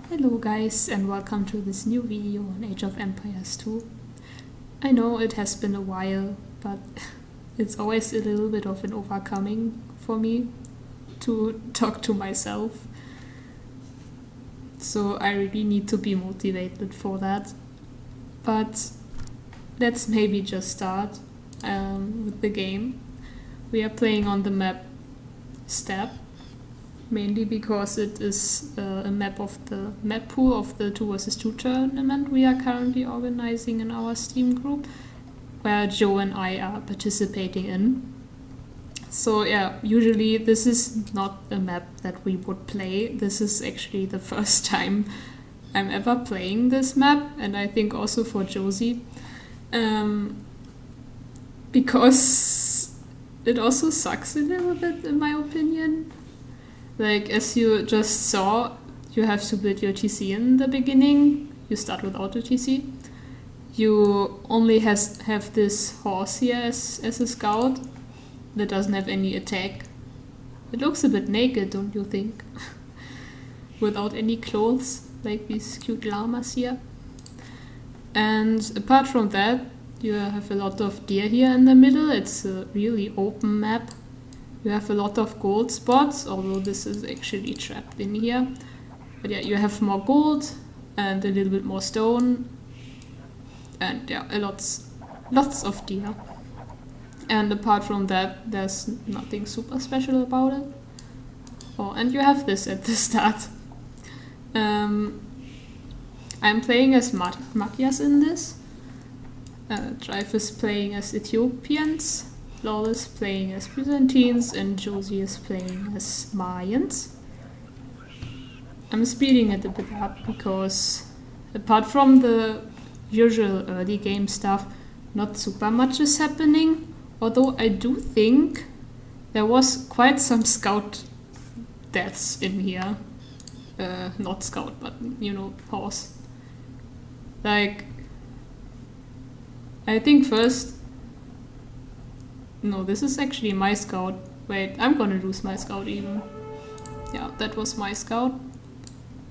Hello guys and welcome to this new video on Age of Empires 2. I know it has been a while, but it's always a little bit of an overcoming for me to talk to myself. So I really need to be motivated for that. But let's maybe just start with the game. We are playing on the map Steppe. Mainly because it is a map of the map pool of the 2 vs 2 tournament we are currently organizing in our Steam group, where Joe and I are participating in. So yeah, usually this is not a map that we would play. This is actually the first time I'm ever playing this map, and I think also for Josie. Because it also sucks a little bit in my opinion. Like, as you just saw, you have to build your TC in the beginning. You start without a TC. You only have this horse here as a scout that doesn't have any attack. It looks a bit naked, don't you think? Without any clothes, like these cute llamas here. And apart from that, you have a lot of deer here in the middle. It's a really open map. You have a lot of gold spots, although this is actually trapped in here. But yeah, you have more gold and a little bit more stone. And yeah, lots of deer. And apart from that, there's nothing super special about it. Oh, and you have this at the start. I'm playing as Magyars in this. Drive is playing as Ethiopians. Lawless playing as Byzantines, and Josie is playing as Mayans. I'm speeding it a bit up because, apart from the usual early game stuff, not super much is happening. Although I do think there was quite some scout deaths in here. Not scout, but horse. Like, I think first. No, this is actually my scout. Wait, I'm gonna lose my scout even. Yeah, that was my scout.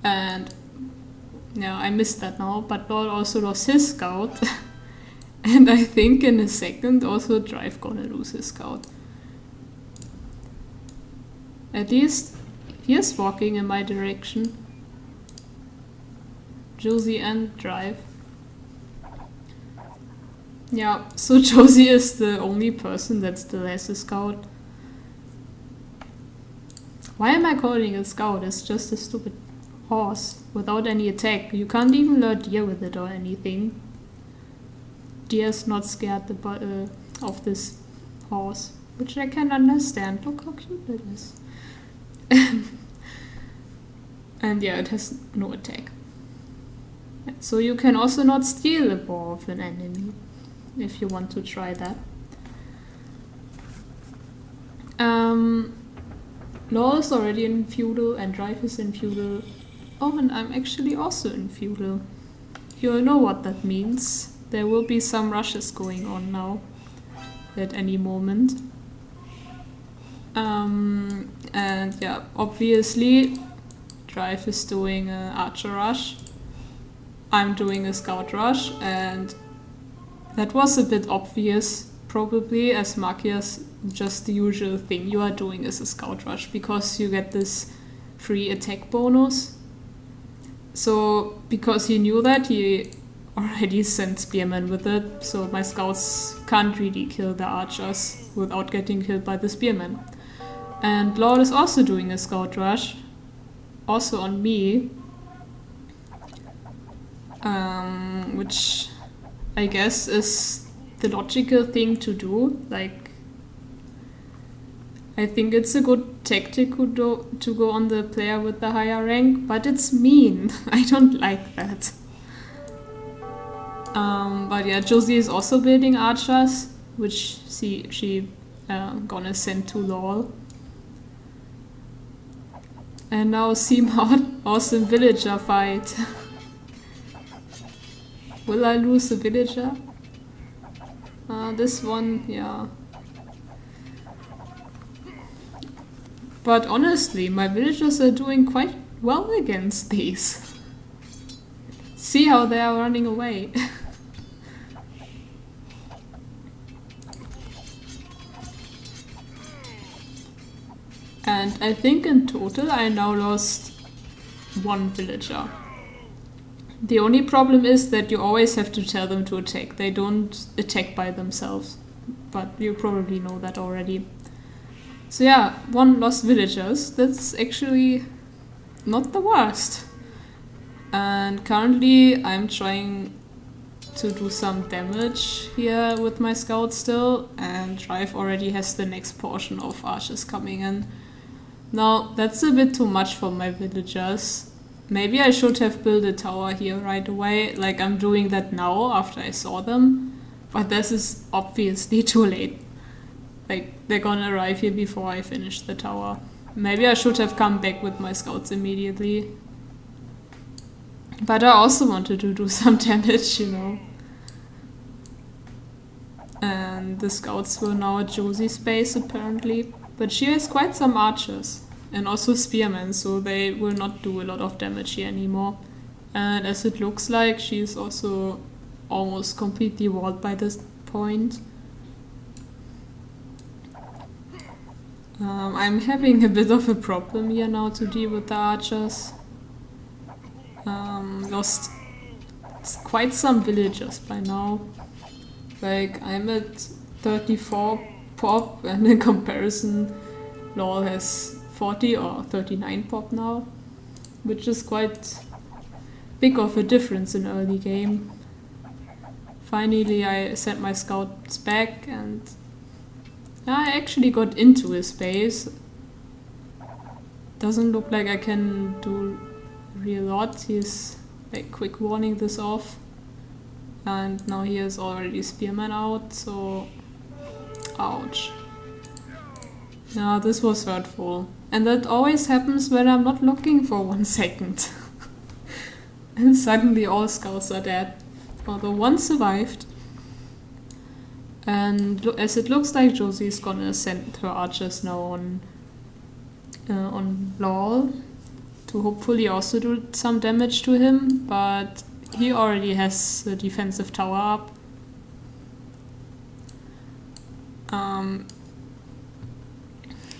And yeah, I missed that now, but Lord also lost his scout. And I think in a second also Drive gonna lose his scout. At least he is walking in my direction. Josie and Drive. Yeah, so Josie is the only person that still has a scout. Why am I calling it a scout? It's just a stupid horse without any attack. You can't even lure deer with it or anything. Deer's not scared of this horse, which I can understand. Look how cute it is. And yeah, it has no attack. So you can also not steal a bow of an enemy, if you want to try that. Law is already in feudal and Drive is in feudal. Oh, and I'm actually also in feudal. You know what that means. There will be some rushes going on now at any moment. And yeah, obviously Drive is doing an archer rush. I'm doing a scout rush, and that was a bit obvious, probably, as Magyars, just the usual thing you are doing is a scout rush, because you get this free attack bonus. So, because he knew that, he already sent spearmen with it, so my scouts can't really kill the archers without getting killed by the spearmen. And Lord is also doing a scout rush, also on me, which I guess is the logical thing to do. Like, I think it's a good tactic to go on the player with the higher rank, but it's mean. I don't like that. But yeah, Josie is also building archers, which she gonna send to LOL. And now Seamart, awesome villager fight. Will I lose a villager? This one, yeah. But honestly, my villagers are doing quite well against these. See how they are running away. And I think in total I now lost 1 villager. The only problem is that you always have to tell them to attack. They don't attack by themselves. But you probably know that already. So yeah, 1 lost villagers. That's actually not the worst. And currently I'm trying to do some damage here with my scout still, and Drive already has the next portion of archers coming in. Now that's a bit too much for my villagers. Maybe I should have built a tower here right away, like I'm doing that now after I saw them, but this is obviously too late. Like, they're gonna arrive here before I finish the tower. Maybe I should have come back with my scouts immediately. But I also wanted to do some damage, you know. And the scouts were now at Josie's base apparently. But she has quite some archers. And also spearmen, so they will not do a lot of damage here anymore. And as it looks like, she's also almost completely walled by this point. I'm having a bit of a problem here now to deal with the archers. Lost quite some villagers by now. Like, I'm at 34 pop, and in comparison LOL has 40 or 39 pop now, which is quite big of a difference in early game. Finally I sent my scouts back and I actually got into his base. Doesn't look like I can do a real lot. He's like quick warning this off. And now he has already spearman out, so ouch. Now this was hurtful. And that always happens when I'm not looking for 1 second. And suddenly all scouts are dead. Although 1 survived. And as it looks like Josie's gonna send her archers now on LOL to hopefully also do some damage to him, but he already has the defensive tower up.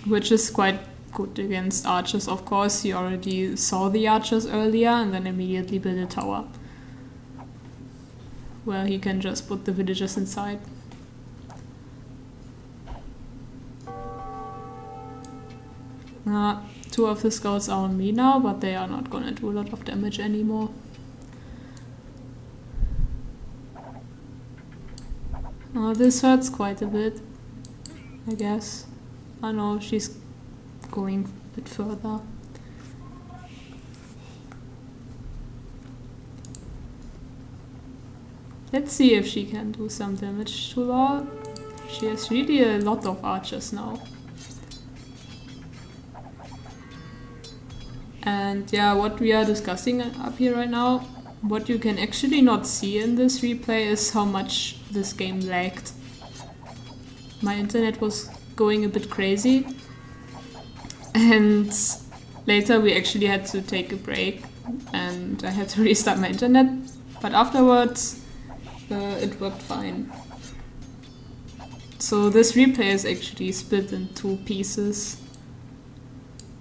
Which is quite good against archers, of course. He already saw the archers earlier and then immediately built a tower where he can just put the villagers inside. Two of the scouts are on me now, but they are not gonna do a lot of damage anymore. This hurts quite a bit, I guess. I know she's going a bit further. Let's see if she can do some damage to LOL. She has really a lot of archers now. And yeah, what we are discussing up here right now, what you can actually not see in this replay is how much this game lagged. My internet was going a bit crazy, and later we actually had to take a break and I had to restart my internet, but afterwards it worked fine. So this replay is actually split in 2 pieces.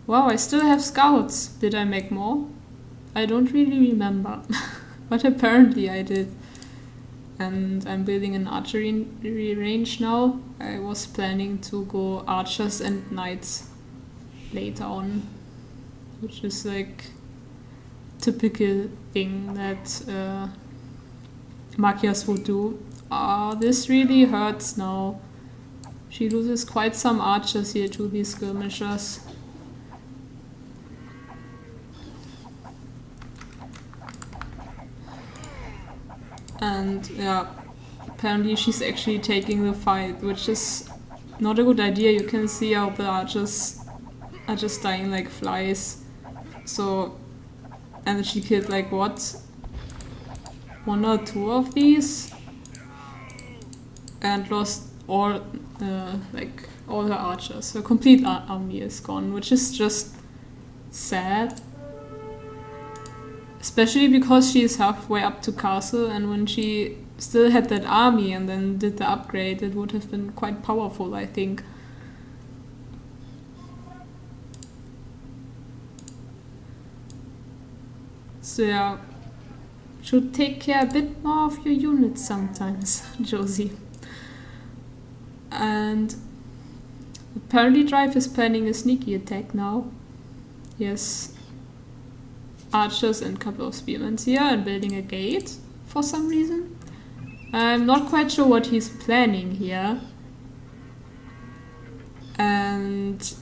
Wow, I still have scouts. Did I make more? I don't really remember, but apparently I did. And I'm building an archery range now. I was planning to go archers and knights later on, which is like typical thing that Magias would do. This really hurts now. She loses quite some archers here to these skirmishers. And yeah, apparently she's actually taking the fight, which is not a good idea. You can see how the archers are just dying like flies. So, and she killed like what? 1 or 2 of these? And lost all, like all her archers. Her complete army is gone, which is just sad. Especially because she is halfway up to castle, and when she still had that army and then did the upgrade, it would have been quite powerful, I think. So yeah, should take care a bit more of your units sometimes, Josie. And apparently dr.ve is planning a sneaky attack now. Yes. Archers and a couple of spearmen here and building a gate for some reason. I'm not quite sure what he's planning here. And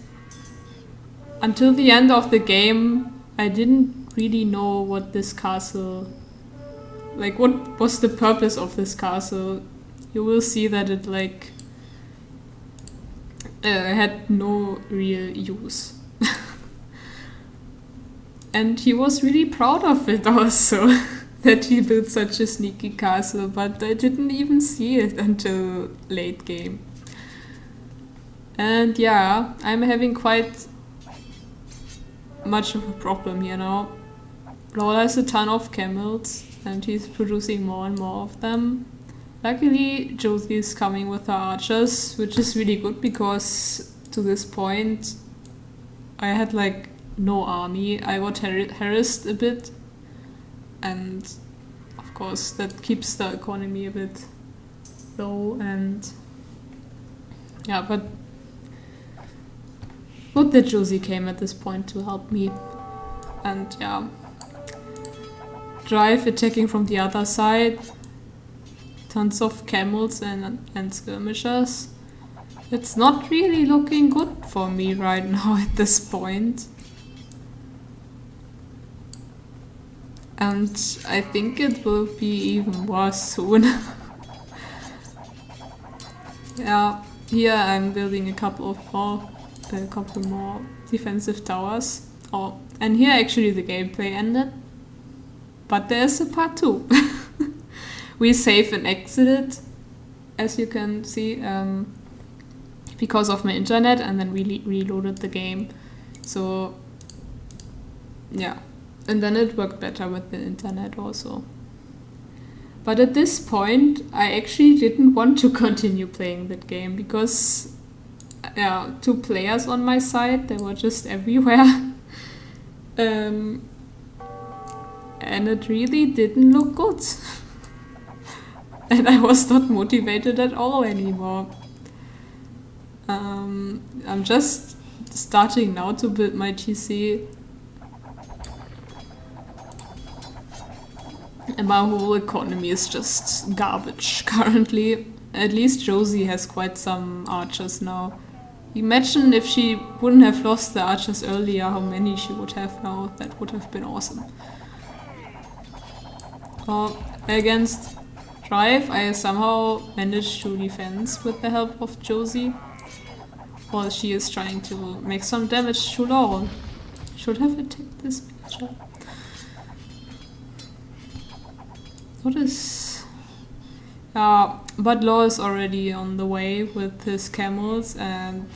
until the end of the game, I didn't really know what this castle, like what was the purpose of this castle. You will see that it like had no real use. And he was really proud of it also, that he built such a sneaky castle, but I didn't even see it until late game. And yeah, I'm having quite much of a problem here now. Lola has a ton of camels, and he's producing more and more of them. Luckily, Josie is coming with her archers, which is really good because to this point I had like no army. I got harassed a bit, and of course that keeps the economy a bit low. And yeah, but good that Josie came at this point to help me. And yeah, dr.ve attacking from the other side, tons of camels and skirmishers. It's not really looking good for me right now at this point. And I think it will be even worse soon. Yeah, here I'm building a couple more defensive towers. Oh, and here actually the gameplay ended. But there's a part 2. We save and exited, as you can see, because of my internet, and then we reloaded the game. So yeah. And then it worked better with the internet also. But at this point, I actually didn't want to continue playing that game because 2 players on my side, they were just everywhere. And it really didn't look good. And I was not motivated at all anymore. I'm just starting now to build my TC. And my whole economy is just garbage currently. At least Josie has quite some archers now. Imagine if she wouldn't have lost the archers earlier, how many she would have now. That would have been awesome. Against dr.ve, I somehow managed to defend with the help of Josie. While she is trying to make some damage to Laurel. Should have attacked this picture. What is... but Law is already on the way with his camels, and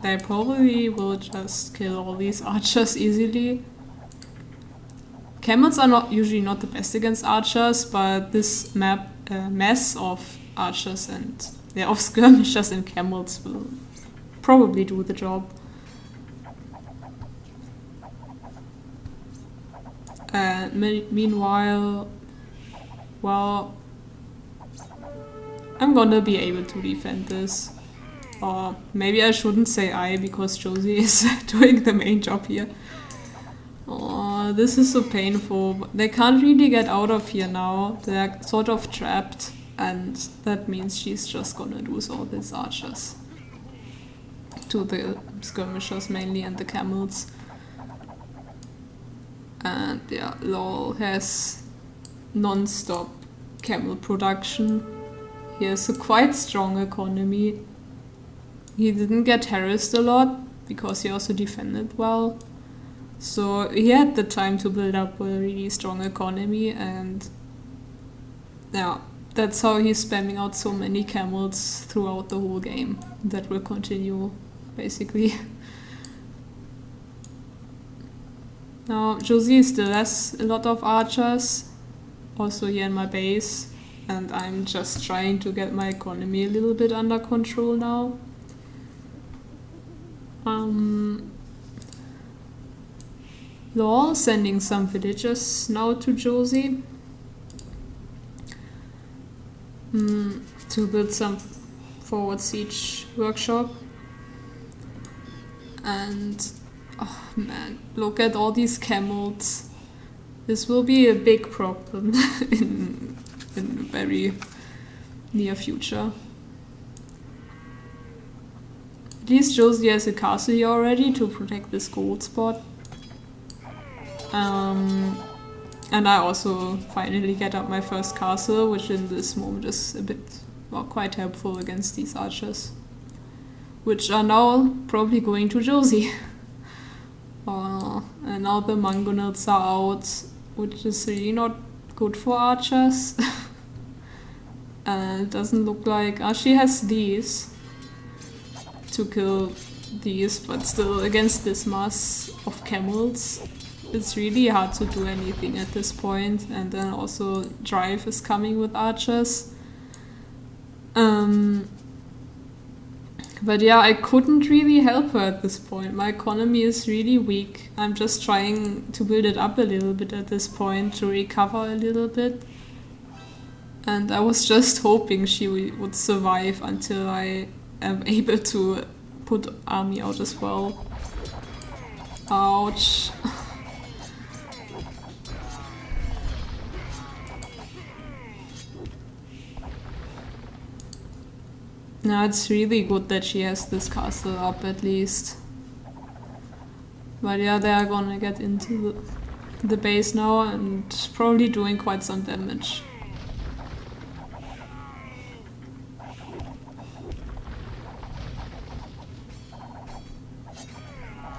they probably will just kill all these archers easily. Camels are usually not the best against archers, but this mess of archers and of skirmishers and camels will probably do the job. Meanwhile, well, I'm gonna be able to defend this. Or maybe I shouldn't say I, because Josie is doing the main job here. Oh, this is so painful. They can't really get out of here now. They're sort of trapped, and that means she's just gonna lose all these archers. To the skirmishers mainly and the camels. And yeah, Lol has non-stop camel production. He has a quite strong economy. He didn't get harassed a lot because he also defended well. So he had the time to build up a really strong economy, and yeah, that's how he's spamming out so many camels throughout the whole game. That will continue, basically. Now, Josie still has a lot of archers, also here in my base, and I'm just trying to get my economy a little bit under control now. Lol, sending some villagers now to Josie to build some forward siege workshop. And oh man, look at all these camels. This will be a big problem in the very near future. At least Josie has a castle here already to protect this gold spot. And I also finally get up my first castle, which in this moment is a bit, well, quite helpful against these archers, which are now probably going to Josie. And now the mangonels are out, which is really not good for archers. And it doesn't look like... she has these to kill these, but still against this mass of camels, it's really hard to do anything at this point. And then also Drive is coming with archers. But yeah, I couldn't really help her at this point. My economy is really weak. I'm just trying to build it up a little bit at this point to recover a little bit. And I was just hoping she would survive until I am able to put army out as well. Ouch. No, it's really good that she has this castle up at least. But yeah, they are gonna get into the base now and probably doing quite some damage.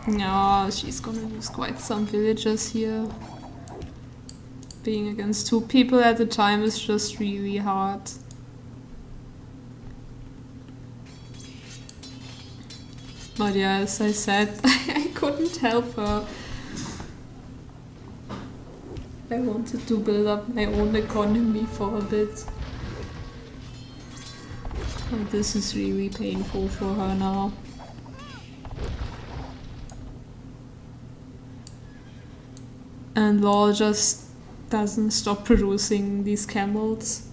Yeah, she's gonna lose quite some villagers here. Being against 2 people at a time is just really hard. But yeah, as I said, I couldn't help her. I wanted to build up my own economy for a bit. And this is really painful for her now. And Lol just doesn't stop producing these camels.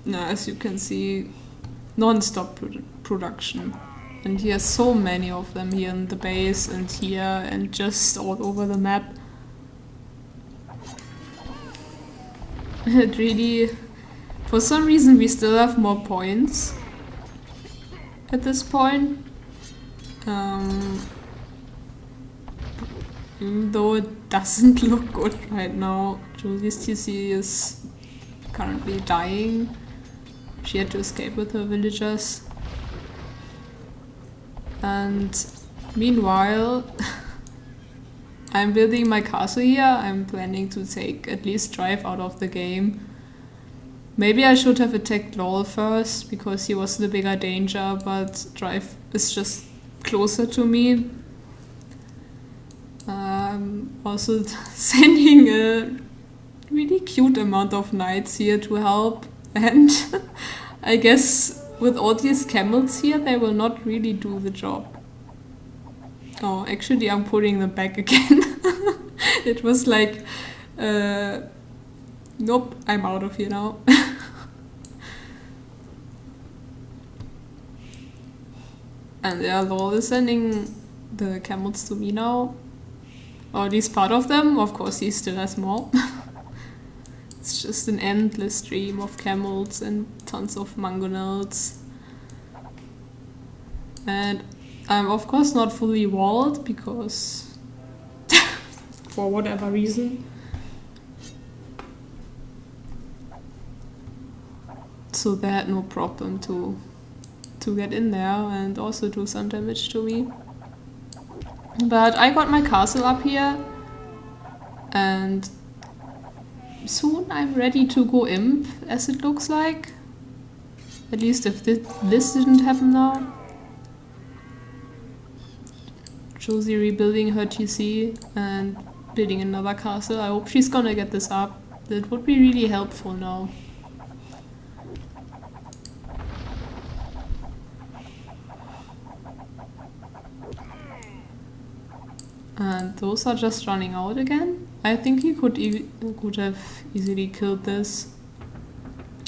Now, as you can see, non-stop production. And he has so many of them here in the base and here and just all over the map. It really... For some reason we still have more points at this point. Even though it doesn't look good right now. Josie's TC is currently dying. She had to escape with her villagers. And meanwhile, I'm building my castle here. I'm planning to take at least Drive out of the game. Maybe I should have attacked Lol first, because he was the bigger danger, but Drive is just closer to me. Also sending a really cute amount of knights here to help. And I guess with all these camels here, they will not really do the job. Oh, actually I'm putting them back again. It was like, nope, I'm out of here now. And yeah, Lol is sending the camels to me now. Or at least part of them. Of course, he still has more. It's just an endless stream of camels and tons of mangonels. And I'm of course not fully walled because for whatever reason. So they had no problem to get in there and also do some damage to me. But I got my castle up here and soon I'm ready to go imp, as it looks like. At least if this didn't happen now. Josie rebuilding her TC and building another castle. I hope she's gonna get this up. That would be really helpful now. And those are just running out again. I think he could have easily killed this.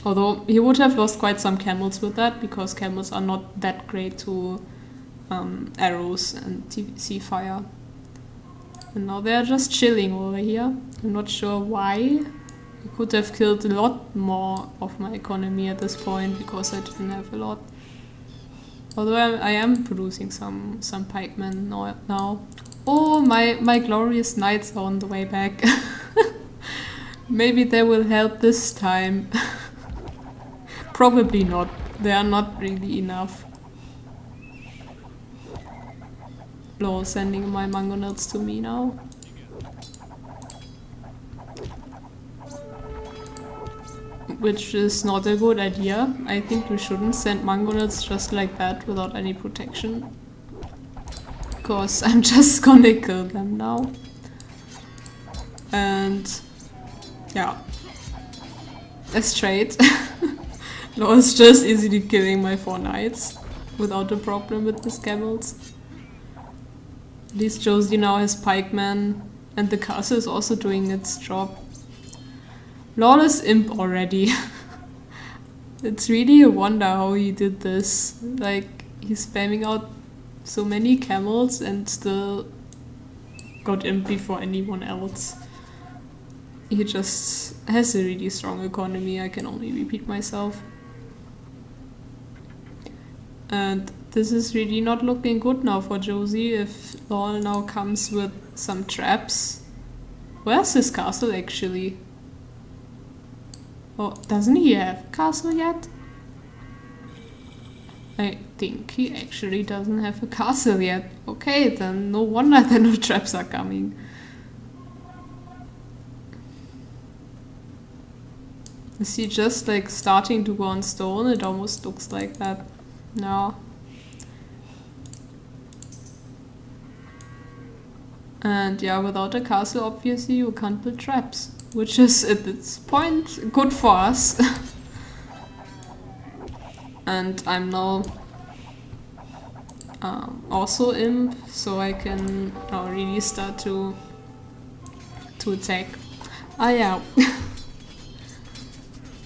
Although he would have lost quite some camels with that, because camels are not that great to arrows and sea fire. And now they're just chilling over here. I'm not sure why. I could have killed a lot more of my economy at this point, because I didn't have a lot. Although I am producing some pikemen now. Oh, my glorious knights are on the way back. Maybe they will help this time. Probably not. They are not really enough. Lol, sending my mangonels to me now. Which is not a good idea. I think we shouldn't send mangonels just like that without any protection. Because I'm just gonna kill them now. And yeah. Straight. No, it's just easily killing my 4 knights without a problem with the camels. At least Josie now has pikemen, and the castle is also doing its job. Lawless imp already. It's really a wonder how he did this. Like, he's spamming out so many camels and still got imp before anyone else. He just has a really strong economy, I can only repeat myself. And this is really not looking good now for Josie if Lol now comes with some traps. Where's his castle actually? Oh, doesn't he have a castle yet? I think he actually doesn't have a castle yet. Okay, then no wonder that no traps are coming. Is he just like starting to go on stone? It almost looks like that. No. And yeah, without a castle, obviously you can't build traps. Which is, at this point, good for us. And I'm now also imp, so I can now really start to attack. Ah yeah.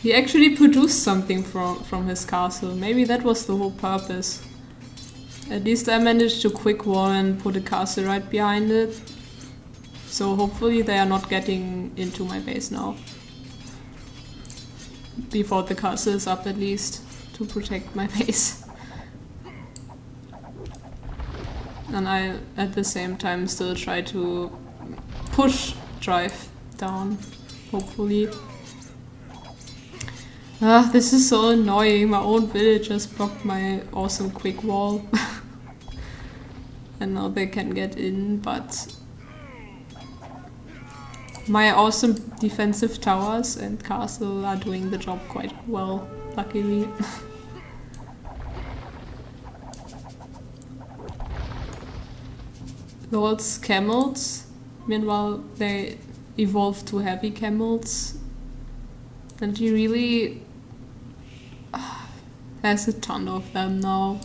He actually produced something from his castle. Maybe that was the whole purpose. At least I managed to quick wall and put a castle right behind it. So hopefully they are not getting into my base now. Before the castle is up at least, to protect my base. And I, at the same time, still try to drive down, hopefully. Ah, this is so annoying. My own villagers blocked my awesome quick wall. And now they can get in, but my awesome defensive towers and castle are doing the job quite well, luckily. Lord's camels, meanwhile they evolved to heavy camels. And he really has a ton of them now.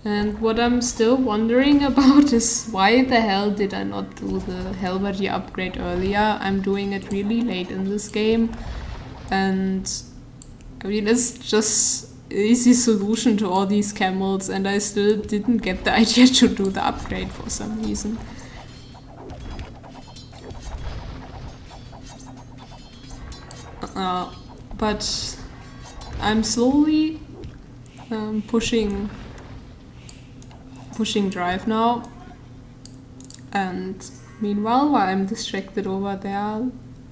And what I'm still wondering about is why the hell did I not do the Halberdier upgrade earlier? I'm doing it really late in this game. And I mean, it's just an easy solution to all these camels, and I still didn't get the idea to do the upgrade for some reason. But I'm slowly pushing drive now, and meanwhile, while I'm distracted over there,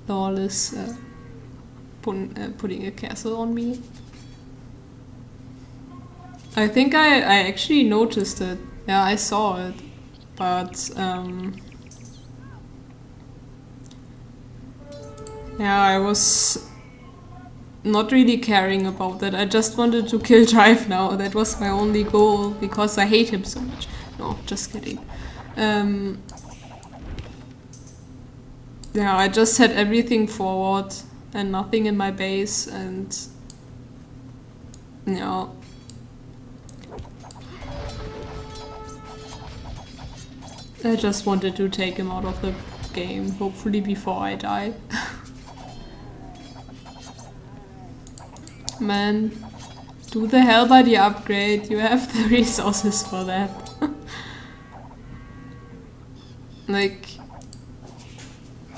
Lol is putting a castle on me. I think I actually noticed it. Yeah, I saw it, but yeah, I was not really caring about that. I just wanted to kill Drive now. That was my only goal because I hate him so much. No, just kidding. Yeah, I just had everything forward and nothing in my base, and yeah. I just wanted to take him out of the game, hopefully before I die. Man, do the hell by the upgrade, you have the resources for that. Like,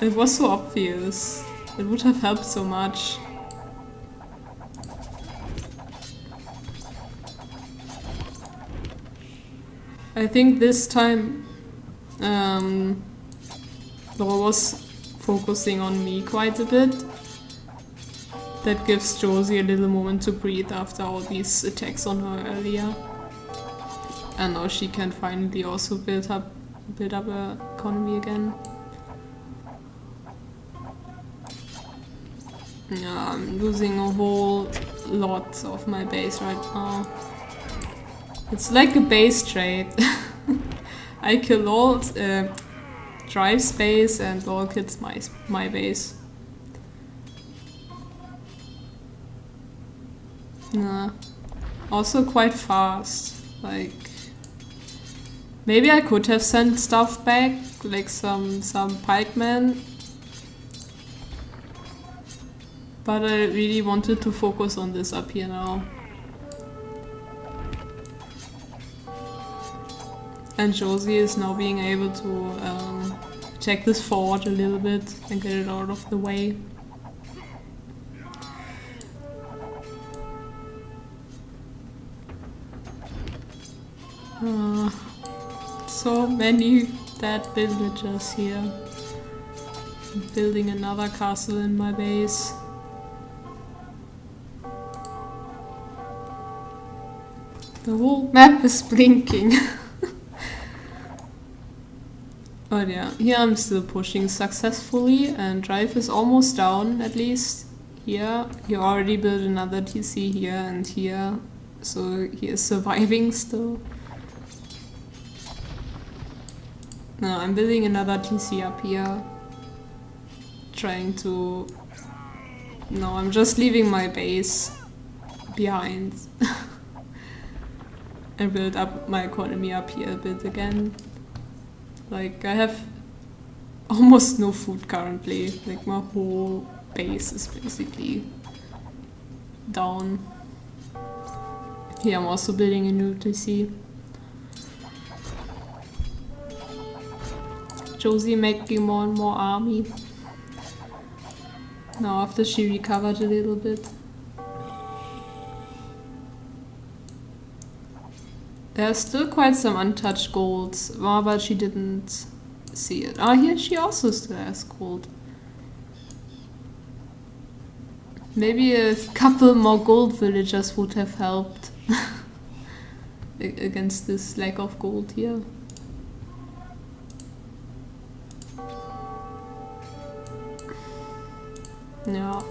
it was so obvious. It would have helped so much. I think this time Laura was focusing on me quite a bit. That gives Josie a little moment to breathe after all these attacks on her earlier. And now she can finally also build up her economy again. Yeah, I'm losing a whole lot of my base right now. It's like a base trade. I kill all Drive's base and Laura kills my base. Nah. Also quite fast. Like, maybe I could have sent stuff back, like some pikemen. But I really wanted to focus on this up here now. And Josie is now being able to check this forward a little bit and get it out of the way. So many dead villagers here. I'm building another castle in my base. The whole map is blinking. But yeah, here I'm still pushing successfully and Drive is almost down at least. Here, you already built another TC here and here. So he is surviving still. No, I'm building another TC up here. Trying to... No, I'm just leaving my base behind. And build up my economy up here a bit again. Like, I have almost no food currently. Like, my whole base is basically down. Here I'm also building a new TC. Josie making more and more army. Now after she recovered a little bit. There's still quite some untouched golds, but she didn't see it. Ah, here she also still has gold. Maybe a couple more gold villagers would have helped against this lack of gold here. Yeah.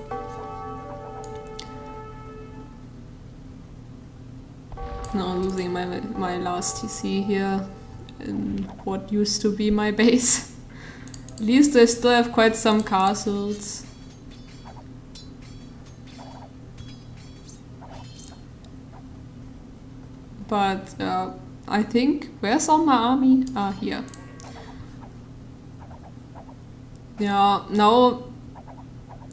Now losing my last TC here in what used to be my base. At least I still have quite some castles. But I think, where's all my army? Ah, here. Yeah, now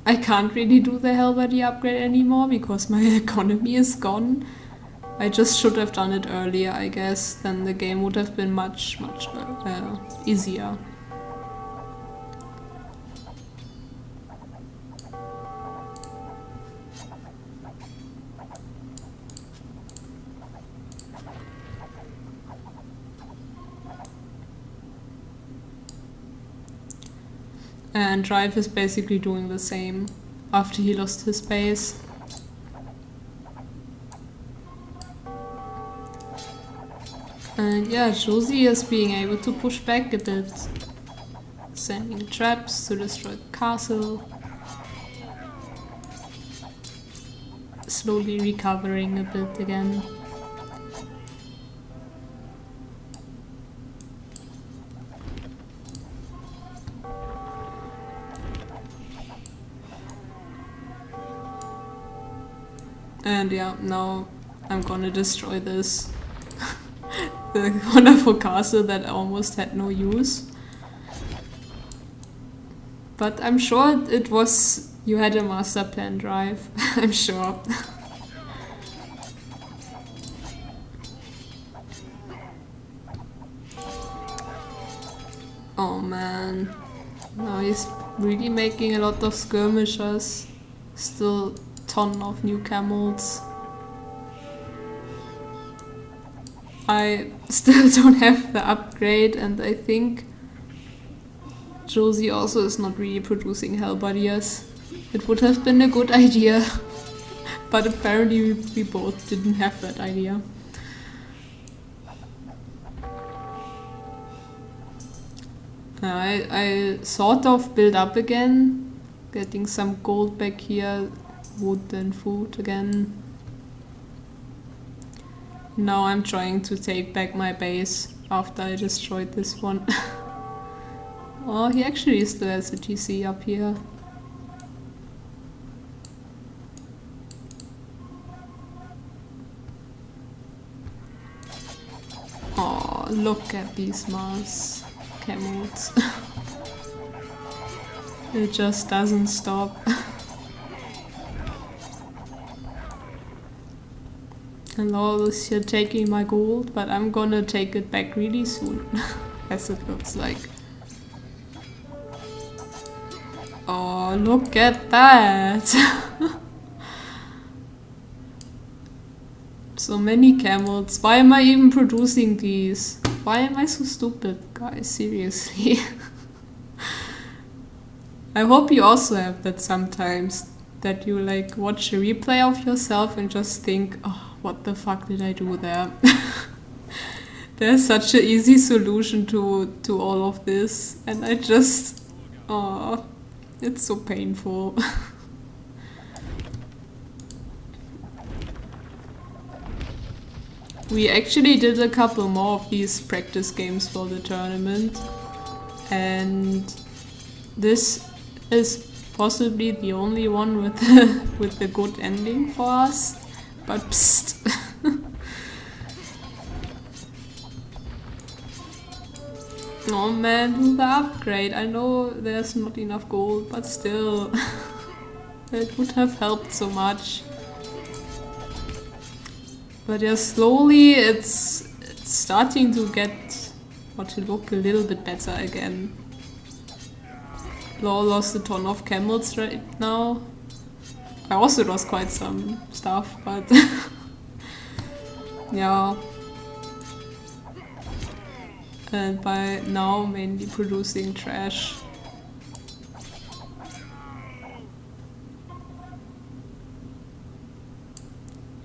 I can't really do the Hellbody upgrade anymore because my economy is gone. I just should have done it earlier, I guess. Then the game would have been much easier. And Drive is basically doing the same after he lost his base. And yeah, Josie is being able to push back a bit, sending traps to destroy the castle. slowly recovering a bit again. And yeah, now I'm gonna destroy this. The wonderful castle that almost had no use. But I'm sure it was... You had a master plan drive. I'm sure. Oh man. Now he's really making a lot of skirmishers. Still ton of new camels. I still don't have the upgrade, and I think Josie also is not really producing halberdiers. It would have been a good idea, but apparently we both didn't have that idea. I sort of build up again, getting some gold back here, wood and food again. Now I'm trying to take back my base after I destroyed this one. Oh, he actually still has a GC up here. Oh, look at these Mars camels. It just doesn't stop. And all this here taking my gold, but I'm gonna take it back really soon, as it looks like. Oh, look at that! So many camels. Why am I even producing these? Why am I so stupid, guys? Seriously. I hope you also have that sometimes. That you like watch a replay of yourself and just think, oh, what the fuck did I do there? There's such an easy solution to all of this, and I just... Oh, it's so painful. We actually did a couple more of these practice games for the tournament, and this is possibly the only one with with the good ending for us. But psst. Oh man, do the upgrade. I know there's not enough gold, but still. It would have helped so much. But yeah, slowly it's starting to get or to look a little bit better again. Law lost a ton of camels right now. I also lost quite some stuff, but yeah. And by now mainly producing trash.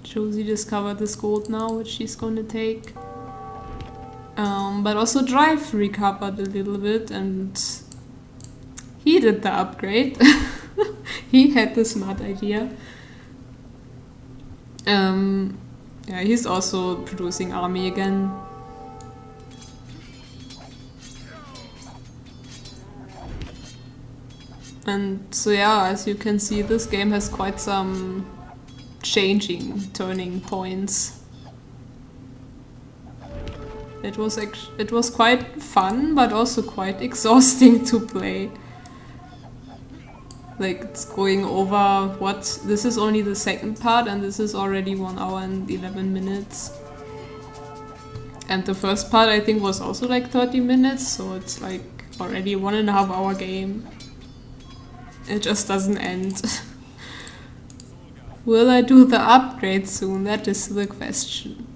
Josie discovered this gold now, which she's gonna take. But also Drive recovered a little bit, and he did the upgrade. He had the smart idea. Yeah, he's also producing army again. And so yeah, as you can see, this game has quite some turning points. It was quite fun, but also quite exhausting to play. Like, it's going over what? This is only the second part, and this is already 1 hour and 11 minutes. And the first part I think was also like 30 minutes, so it's like already 1.5 hour game. It just doesn't end. Will I do the upgrade soon? That is the question.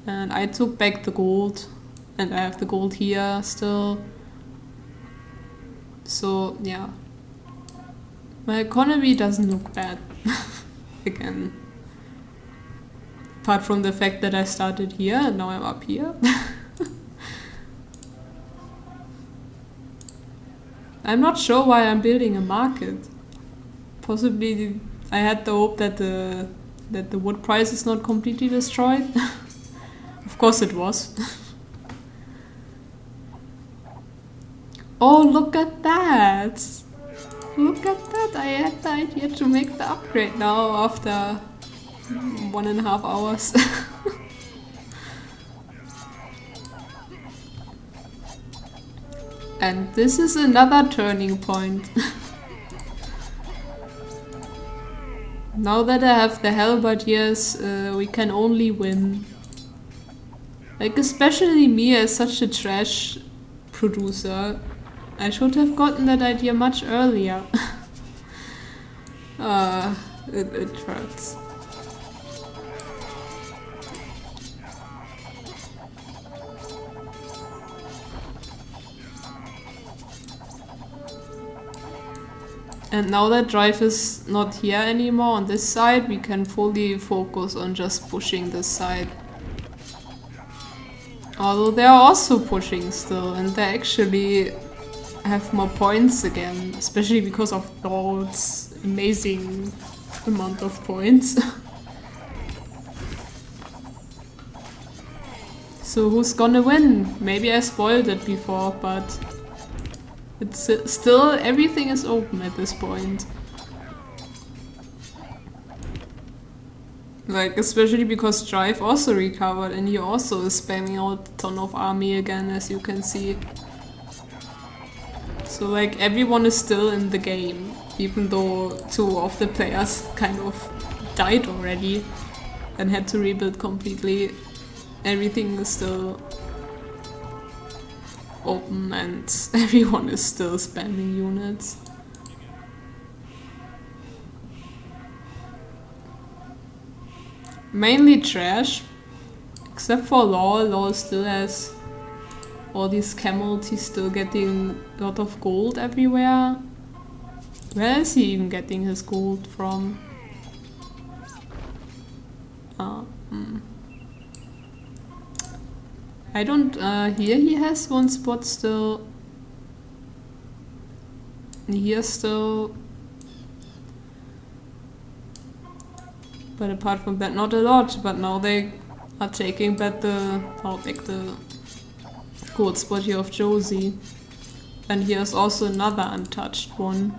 And I took back the gold, and I have the gold here still. So yeah. My economy doesn't look bad. Again. Apart from the fact that I started here and now I'm up here. I'm not sure why I'm building a market. Possibly I had the hope that the wood price is not completely destroyed. Of course it was. Oh, look at that! Look at that! I had the idea to make the upgrade now after 1.5 hours. And this is another turning point. Now that I have the halberdiers, we can only win. Like, especially me as such a trash producer. I should have gotten that idea much earlier. It hurts. And now that Drive is not here anymore on this side, we can fully focus on just pushing this side. Although they are also pushing still, and they actually have more points again, especially because of Lord's amazing amount of points. So who's gonna win? Maybe I spoiled it before, but it's still, everything is open at this point. Like, especially because Drive also recovered and he also is spamming out a ton of army again, as you can see. So like, everyone is still in the game, even though 2 of the players kind of died already and had to rebuild completely. Everything is still open and everyone is still spamming units. Mainly trash, except for Law. Law still has all these camels, he's still getting a lot of gold everywhere. Where is he even getting his gold from? I don't, here he has one spot still. Here still. But apart from that, not a lot. But now they are taking back the gold spot here of Josie. And here's also another untouched one.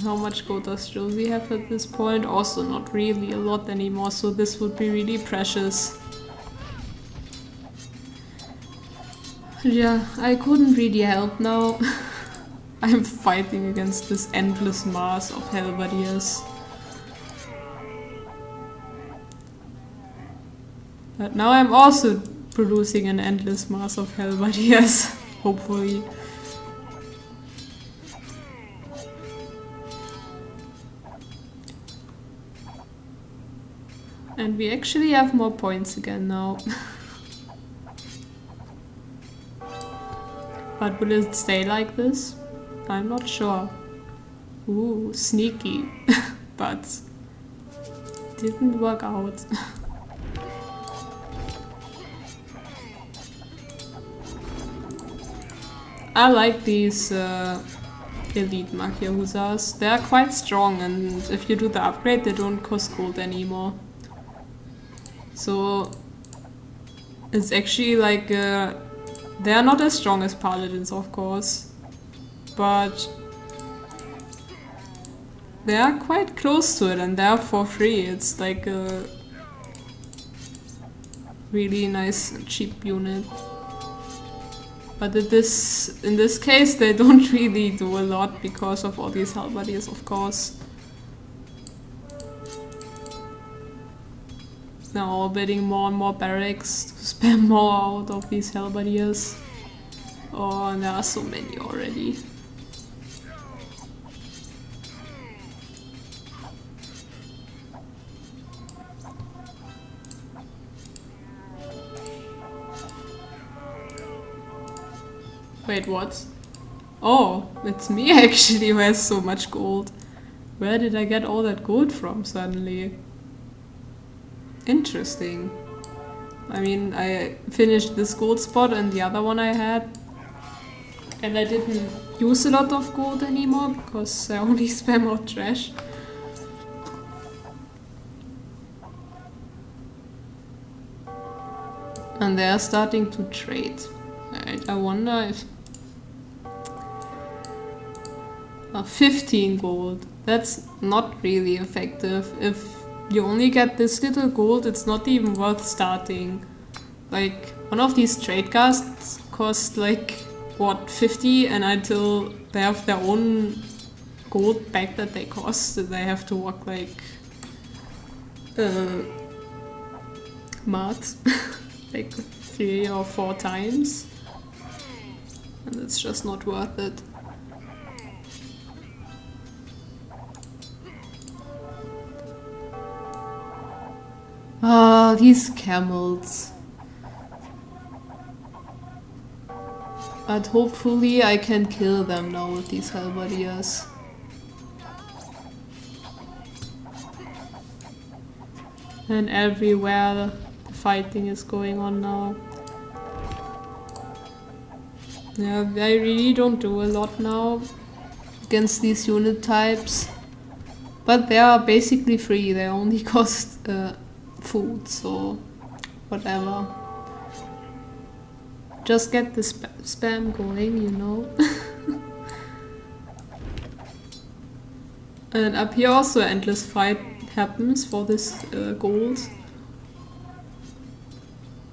How much gold does Josie have at this point? Also not really a lot anymore, so this would be really precious. Yeah, I couldn't really help now. I'm fighting against this endless mass of halberdiers. But now I'm also producing an endless mass of halberdiers, hopefully. And we actually have more points again now. But will it stay like this? I'm not sure. Ooh, sneaky. But didn't work out. I like these elite Magia Hussars. They are quite strong, and if you do the upgrade they don't cost gold anymore. So it's actually like, they are not as strong as paladins, of course, but they are quite close to it and they are for free. It's like a really nice cheap unit. But in this case they don't really do a lot because of all these halberdiers, of course. Now all building more and more barracks to spam more out of these halberdiers. Oh, and there are so many already. Wait, what? Oh, it's me actually who has so much gold. Where did I get all that gold from suddenly? Interesting. I mean, I finished this gold spot and the other one I had, and I didn't use a lot of gold anymore because I only spam out trash. And they are starting to trade. Alright, I wonder if... 15 gold. That's not really effective. If you only get this little gold, it's not even worth starting. Like, one of these trade casts cost like, what, 50? And until they have their own gold back that they cost, they have to work like... months. Like 3 or 4 times. And it's just not worth it. Ah, these camels. But hopefully I can kill them now with these halberdiers. And everywhere the fighting is going on now. Yeah, I really don't do a lot now against these unit types. But they are basically free, they only cost food, so whatever. Just get the spam going, you know. And up here also an endless fight happens for this gold.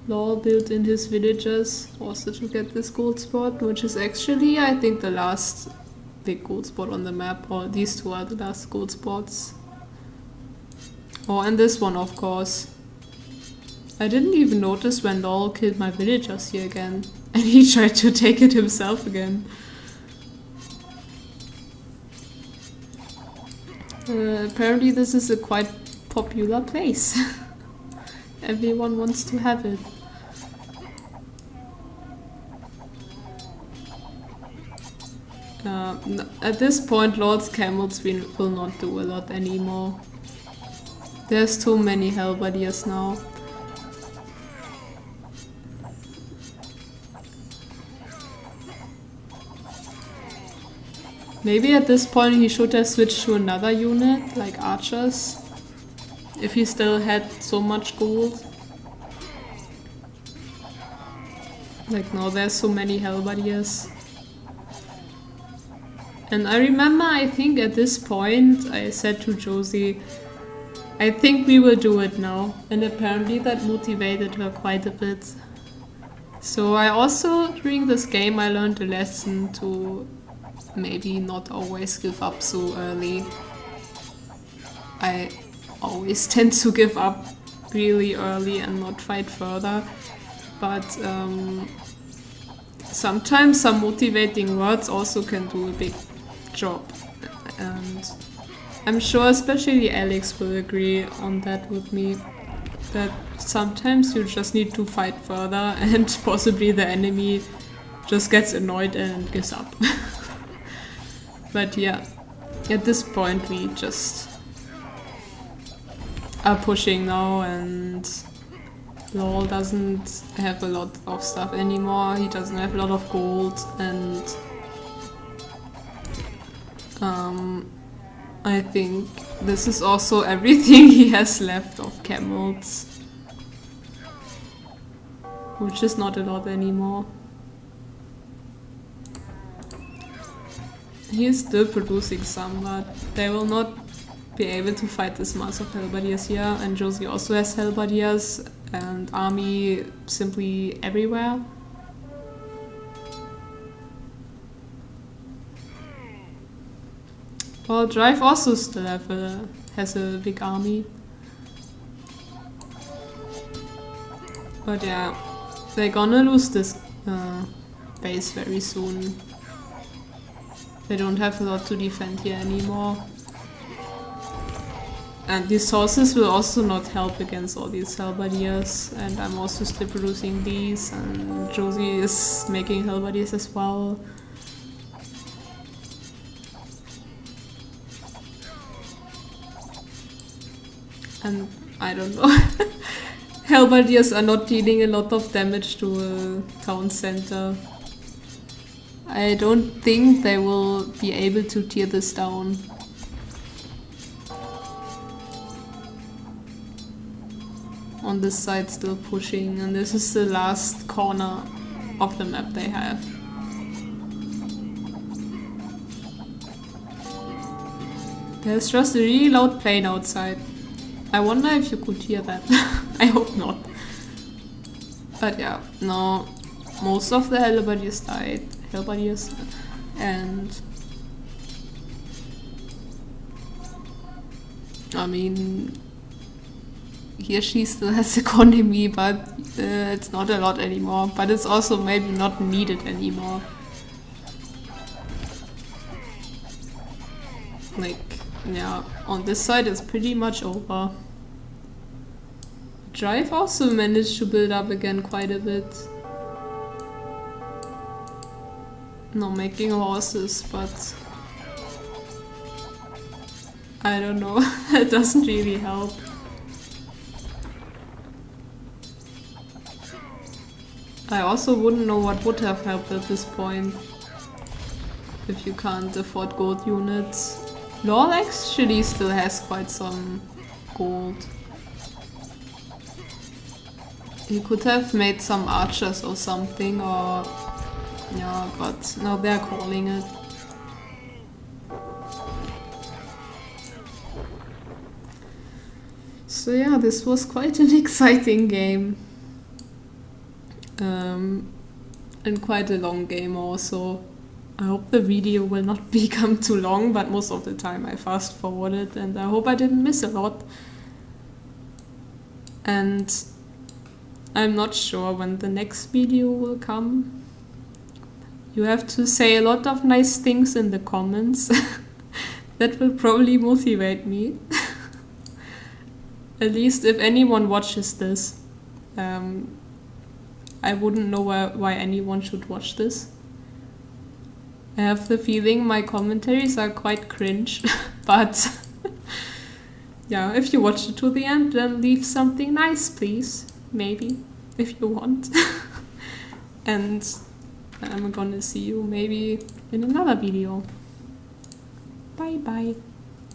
Law built in his villagers also to get this gold spot, which is actually, I think, the last big gold spot on the map, or these two are the last gold spots. Oh, and this one, of course. I didn't even notice when Law killed my villagers here again, and he tried to take it himself again. Apparently this is a quite popular place. Everyone wants to have it. At this point, Lord's camels will not do a lot anymore. There's too many halberdiers now. Maybe at this point he should have switched to another unit, like archers. If he still had so much gold. Like now there's so many halberdiers. And I remember, I think at this point I said to Josie, I think we will do it now. And apparently that motivated her quite a bit. So I also, during this game, I learned a lesson to maybe not always give up so early. I always tend to give up really early and not fight further. But sometimes some motivating words also can do a big job. And I'm sure especially Alex will agree on that with me. That sometimes you just need to fight further and possibly the enemy just gets annoyed and gives up. But yeah, at this point we just are pushing now, and Lol doesn't have a lot of stuff anymore. He doesn't have a lot of gold, and I think this is also everything he has left of camels, which is not a lot anymore. He is still producing some, but they will not be able to fight this mass of halberdiers here. And Josie also has halberdiers and army simply everywhere. Well, Drive also still has a big army. But yeah, they're gonna lose this base very soon. They don't have a lot to defend here anymore. And these sources will also not help against all these halberdiers. And I'm also still producing these, and Josie is making halberdiers as well. And I don't know. Halberdiers are not dealing a lot of damage to a town center. I don't think they will be able to tear this down. On this side still pushing, and this is the last corner of the map they have. There's just a really loud plane outside. I wonder if you could hear that. I hope not. But yeah, no, most of the Hellbodiers died. And I mean, here she still has economy, but it's not a lot anymore. But it's also maybe not needed anymore. Like, yeah, on this side it's pretty much over. Drive also managed to build up again quite a bit. No, making horses, but I don't know, it doesn't really help. I also wouldn't know what would have helped at this point. If you can't afford gold units. Lord actually still has quite some gold. He could have made some archers or something, or yeah, but now they're calling it. So yeah, this was quite an exciting game. And quite a long game also. I hope the video will not become too long, but most of the time I fast forward it, and I hope I didn't miss a lot. And I'm not sure when the next video will come. You have to say a lot of nice things in the comments. That will probably motivate me. At least if anyone watches this. I wouldn't know why anyone should watch this. I have the feeling my commentaries are quite cringe, but yeah, if you watch it to the end, then leave something nice, please. Maybe, if you want. And I'm gonna see you maybe in another video. Bye bye.